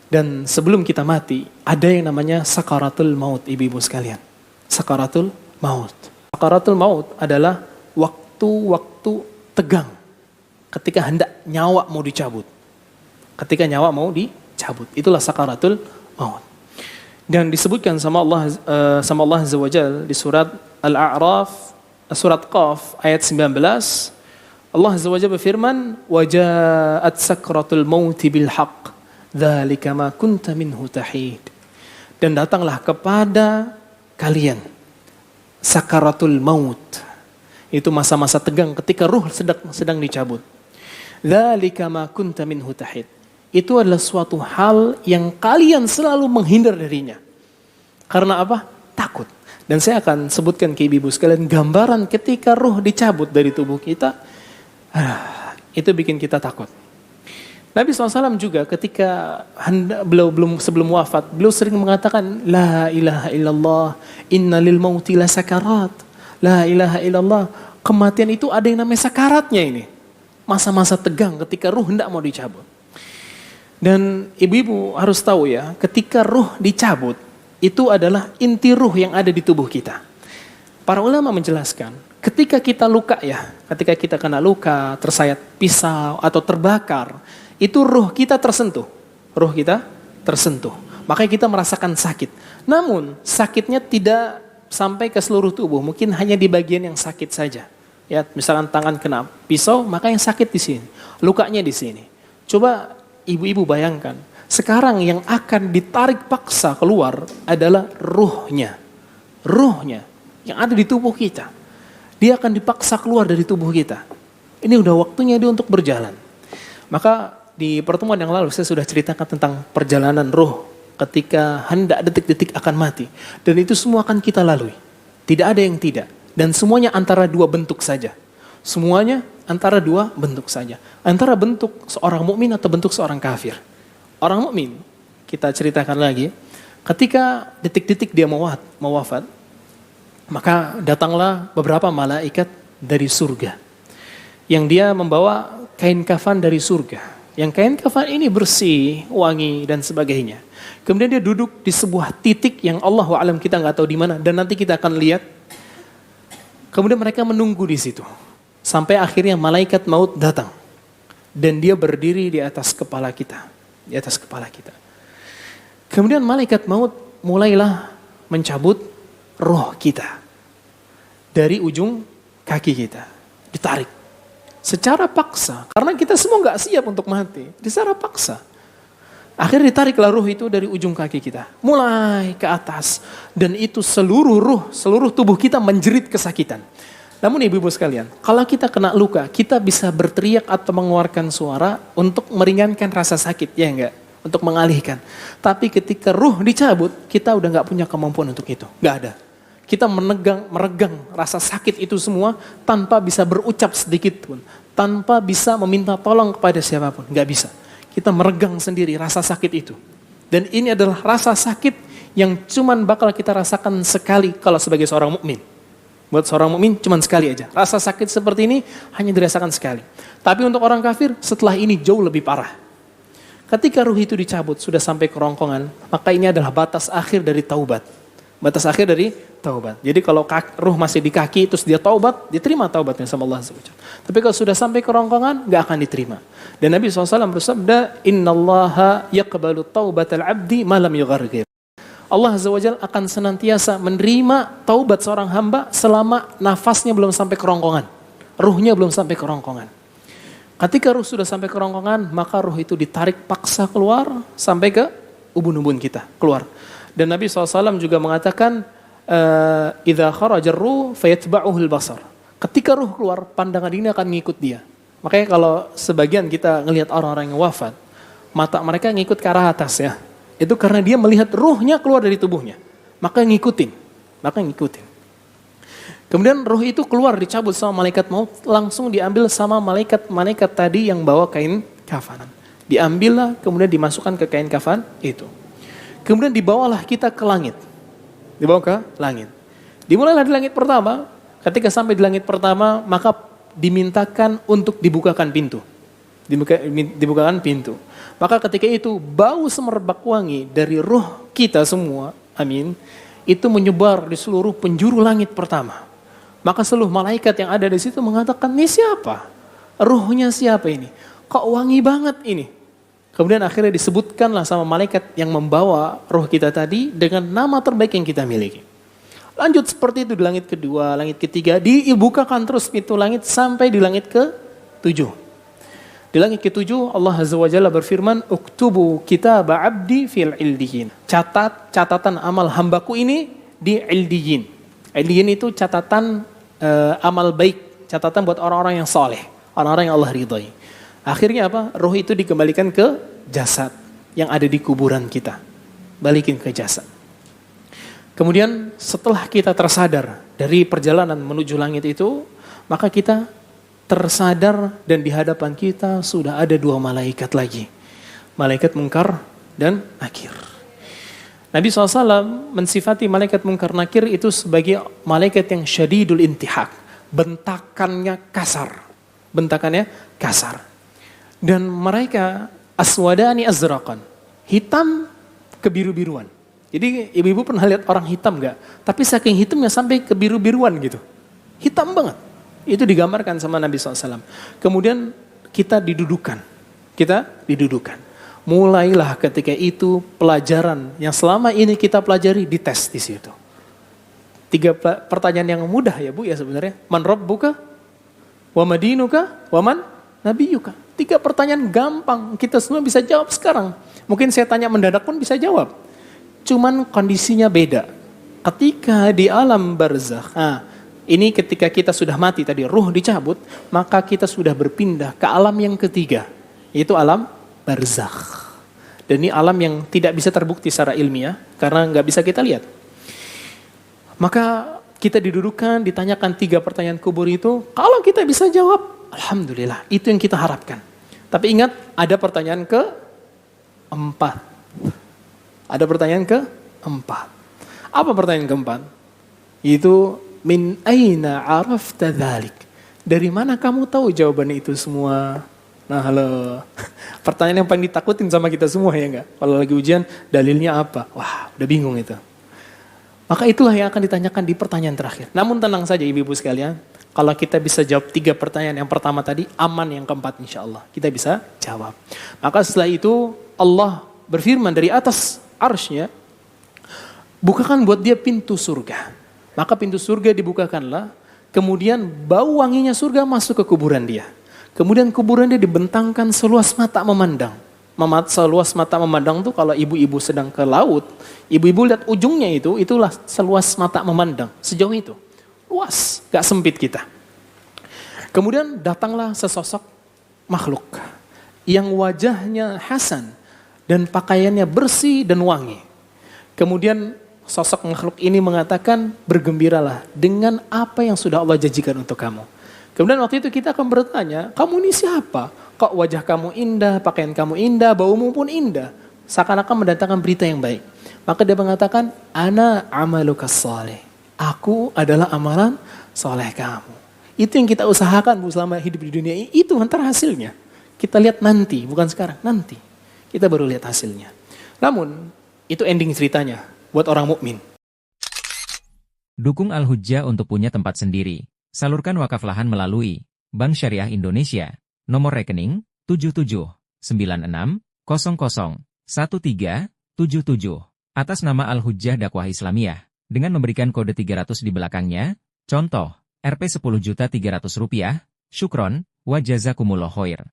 Dan sebelum kita mati, ada yang namanya sakaratul maut, ibu-ibu sekalian. Sakaratul maut. Sakaratul maut adalah waktu-waktu tegang ketika hendak nyawa mau dicabut. Ketika nyawa mau dicabut, itulah sakaratul maut. Dan disebutkan sama Allah Azza wa Jalla di surat Al-A'raf, surat Qaf ayat 19, Allah Azza wa Jalla berfirman, "Waja'at sakratul mauti bil haqq, dzalika ma kunta minhu tahid." Dan datanglah kepada kalian sakaratul maut. Itu masa-masa tegang ketika ruh sedang dicabut. Dzalika ma kunta minhu tahid. Itu adalah suatu hal yang kalian selalu menghindar darinya. Karena apa? Takut. Dan saya akan sebutkan ke ibu-ibu sekalian gambaran ketika ruh dicabut dari tubuh kita. Itu bikin kita takut. Nabi SAW juga ketika belum sebelum wafat, beliau sering mengatakan, La ilaha illallah, inna lil mauti la sakarat. La ilaha illallah, kematian itu ada yang namanya sakaratnya ini. Masa-masa tegang ketika ruh hendak mau dicabut. Dan ibu-ibu harus tahu ya, ketika ruh dicabut, itu adalah inti ruh yang ada di tubuh kita. Para ulama menjelaskan, ketika kita luka ya, ketika kita kena luka, tersayat pisau atau terbakar, itu ruh kita tersentuh. Ruh kita tersentuh. Makanya kita merasakan sakit. Namun sakitnya tidak sampai ke seluruh tubuh, mungkin hanya di bagian yang sakit saja. Ya, misalkan tangan kena pisau, maka yang sakit di sini, lukanya di sini. Coba ibu-ibu bayangkan, sekarang yang akan ditarik paksa keluar adalah ruhnya. Ruhnya yang ada di tubuh kita. Dia akan dipaksa keluar dari tubuh kita. Ini udah waktunya dia untuk berjalan. Maka di pertemuan yang lalu saya sudah ceritakan tentang perjalanan ruh ketika hendak detik-detik akan mati. Dan itu semua akan kita lalui. Tidak ada yang tidak. Dan semuanya antara dua bentuk saja. Semuanya antara dua bentuk saja. Antara bentuk seorang mukmin atau bentuk seorang kafir. Orang mukmin, kita ceritakan lagi, ketika detik-detik dia mau wafat, maka datanglah beberapa malaikat dari surga. Yang dia membawa kain kafan dari surga. Yang kain kafan ini bersih, wangi dan sebagainya. Kemudian dia duduk di sebuah titik yang Allahu a'lam, kita nggak tahu di mana, dan nanti kita akan lihat. Kemudian mereka menunggu di situ. Sampai akhirnya malaikat maut datang. Dan dia berdiri di atas kepala kita. Di atas kepala kita. Kemudian malaikat maut mulailah mencabut roh kita. Dari ujung kaki kita. Ditarik. Secara paksa. Karena kita semua gak siap untuk mati. Secara paksa. Akhirnya ditariklah ruh itu dari ujung kaki kita. Mulai ke atas. Dan itu seluruh ruh, seluruh tubuh kita menjerit kesakitan. Namun ibu-ibu sekalian, kalau kita kena luka, kita bisa berteriak atau mengeluarkan suara untuk meringankan rasa sakit, ya enggak? Untuk mengalihkan. Tapi ketika ruh dicabut, kita udah enggak punya kemampuan untuk itu. Enggak ada. Kita meregang rasa sakit itu semua tanpa bisa berucap sedikit pun. Tanpa bisa meminta tolong kepada siapapun. Enggak bisa. Kita meregang sendiri rasa sakit itu. Dan ini adalah rasa sakit yang cuman bakal kita rasakan sekali kalau sebagai seorang mukmin. Buat seorang mukmin cuma sekali aja. Rasa sakit seperti ini hanya dirasakan sekali. Tapi untuk orang kafir setelah ini jauh lebih parah. Ketika ruh itu dicabut sudah sampai kerongkongan, maka ini adalah batas akhir dari taubat. Batas akhir dari taubat. Jadi kalau ruh masih di kaki terus dia taubat, diterima taubatnya sama Allah SWT. Tapi kalau sudah sampai kerongkongan gak akan diterima. Dan Nabi SAW bersabda, Innallaha yaqbalu taubatal abdi malam yughargir. Allah Azza wa Jalla akan senantiasa menerima taubat seorang hamba selama nafasnya belum sampai kerongkongan. Ruhnya belum sampai kerongkongan. Ketika ruh sudah sampai kerongkongan, maka ruh itu ditarik paksa keluar sampai ke ubun-ubun kita, keluar. Dan Nabi SAW juga mengatakan, Idza kharajar ruh fayatba'uhul basar. Ketika ruh keluar, pandangan ini akan ngikut dia. Makanya kalau sebagian kita ngelihat orang-orang yang wafat, mata mereka ngikut ke arah atas ya. Itu karena dia melihat ruhnya keluar dari tubuhnya. Maka ngikutin. Kemudian ruh itu keluar dicabut sama malaikat maut. Langsung diambil sama malaikat tadi yang bawa kain kafanan. Diambillah kemudian dimasukkan ke kain kafan itu. Kemudian dibawalah kita ke langit. Dibawa ke langit. Dimulailah di langit pertama. Ketika sampai di langit pertama maka dimintakan untuk dibukakan pintu. Dibukakan pintu. Maka ketika itu bau semerbak wangi dari ruh kita semua, amin, itu menyebar di seluruh penjuru langit pertama. Maka seluruh malaikat yang ada di situ mengatakan, ini siapa? Ruhnya siapa ini? Kok wangi banget ini? Kemudian akhirnya disebutkanlah sama malaikat yang membawa ruh kita tadi dengan nama terbaik yang kita miliki. Lanjut seperti itu di langit kedua, langit ketiga, dibukakan terus pintu langit sampai di langit ke-7. Di langit ke-7 Allah Azza wa Jalla berfirman, "Uktubu kitab 'abdi fil 'ildiyin." Catatan amal hambaku ini di 'ildiyin. 'Ildiyin itu catatan amal baik, catatan buat orang-orang yang soleh, orang-orang yang Allah ridhai. Akhirnya apa? Ruh itu dikembalikan ke jasad yang ada di kuburan kita. Balikin ke jasad. Kemudian setelah kita tersadar dari perjalanan menuju langit itu, maka kita tersadar dan di hadapan kita sudah ada 2 malaikat lagi. Malaikat Munkar dan Nakir. Nabi SAW mensifati malaikat Munkar Nakir itu sebagai malaikat yang syadidul intihak. Bentakannya kasar. Dan mereka aswadani azraqan. Hitam kebiru-biruan. Jadi ibu-ibu pernah lihat orang hitam gak? Tapi saking hitamnya sampai kebiru-biruan gitu. Hitam banget. Itu digambarkan sama Nabi SAW. Kemudian kita didudukan. Mulailah ketika itu pelajaran yang selama ini kita pelajari dites di situ. 3 pertanyaan yang mudah ya Bu ya sebenarnya. Man rabbuka? Wa madinuka? Wa man nabiyuka? 3 pertanyaan gampang. Kita semua bisa jawab sekarang. Mungkin saya tanya mendadak pun bisa jawab. Cuman kondisinya beda. Ketika di alam barzakh. Ini ketika kita sudah mati tadi, ruh dicabut, maka kita sudah berpindah ke alam yang ketiga, yaitu alam barzakh. Dan ini alam yang tidak bisa terbukti secara ilmiah, karena nggak bisa kita lihat. Maka kita didudukan, ditanyakan 3 pertanyaan kubur itu, kalau kita bisa jawab, alhamdulillah, itu yang kita harapkan. Tapi ingat, ada pertanyaan ke-4. Apa pertanyaan ke-4? Itu, min aina arafta dzalik? Dari mana kamu tahu jawaban itu semua? Nah, halo. Pertanyaan yang paling ditakutin sama kita semua ya enggak? Kalau lagi ujian, dalilnya apa? Wah, udah bingung itu. Maka itulah yang akan ditanyakan di pertanyaan terakhir. Namun tenang saja ibu-ibu sekalian, kalau kita bisa jawab 3 pertanyaan yang pertama tadi, aman yang keempat insya Allah. Kita bisa jawab. Maka setelah itu Allah berfirman dari atas arsy-Nya, bukakan buat dia pintu surga. Maka pintu surga dibukakanlah, kemudian bau wanginya surga masuk ke kuburan dia. Kemudian kuburan dia dibentangkan seluas mata memandang. Seluas mata memandang tuh kalau ibu-ibu sedang ke laut, ibu-ibu lihat ujungnya itulah seluas mata memandang. Sejauh itu, luas, gak sempit kita. Kemudian datanglah sesosok makhluk yang wajahnya hasan dan pakaiannya bersih dan wangi. Kemudian sosok makhluk ini mengatakan, bergembiralah dengan apa yang sudah Allah janjikan untuk kamu. Kemudian waktu itu kita akan bertanya, kamu ini siapa? Kok wajah kamu indah, pakaian kamu indah, baumu pun indah. Seakan-akan mendatangkan berita yang baik. Maka dia mengatakan, ana amalukas saleh. Aku adalah amalan soleh kamu. Itu yang kita usahakan Bu selama hidup di dunia ini. Itu antar hasilnya. Kita lihat nanti, bukan sekarang, nanti. Kita baru lihat hasilnya. Namun, itu ending ceritanya. Buat orang mukmin. Dukung Al-Hujjah untuk punya tempat sendiri. Salurkan wakaf lahan melalui Bank Syariah Indonesia. Nomor rekening 7796001377. Atas nama Al-Hujjah Dakwah Islamiyah. Dengan memberikan kode 300 di belakangnya. Contoh, Rp 10.300.000. Syukron, wa jazakumullah khair.